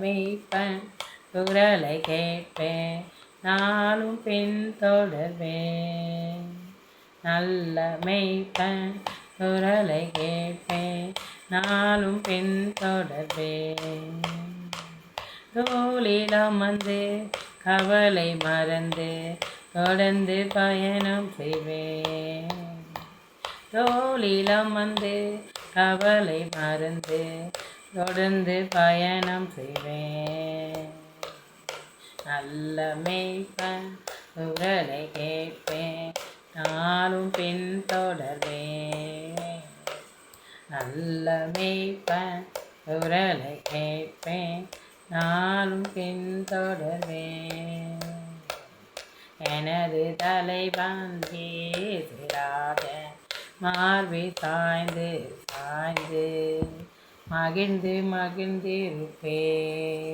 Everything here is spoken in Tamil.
மெய்ப்பன் குரலை கேட்பேன் நானும் பின் தொடர்வேன். நல்ல மெய்ப்பன் குரலை கேட்பேன் நானும் பின் தொடர்வேன். தோளிடம் வந்து கவலை மறந்து தொடர்ந்து பயணம் செய்வேன். தோளிடம் வந்து கவலை மறந்து தொடர்ந்து பயணம் செய்வேன். நல்ல மெய்ப்பன் குரலை கேட்பேன் நானும் பின் தொடர்வேன். நல்ல மெய்ப்பன் குரலை கேட்பேன் நானும் பின் தொடர்வேன். எனது தலைவன் இயேசுராஜ மார்பில் சாய்ந்து சாய்ந்து மகிழ்ந்து மகிழ்ந்திருப்பேன்.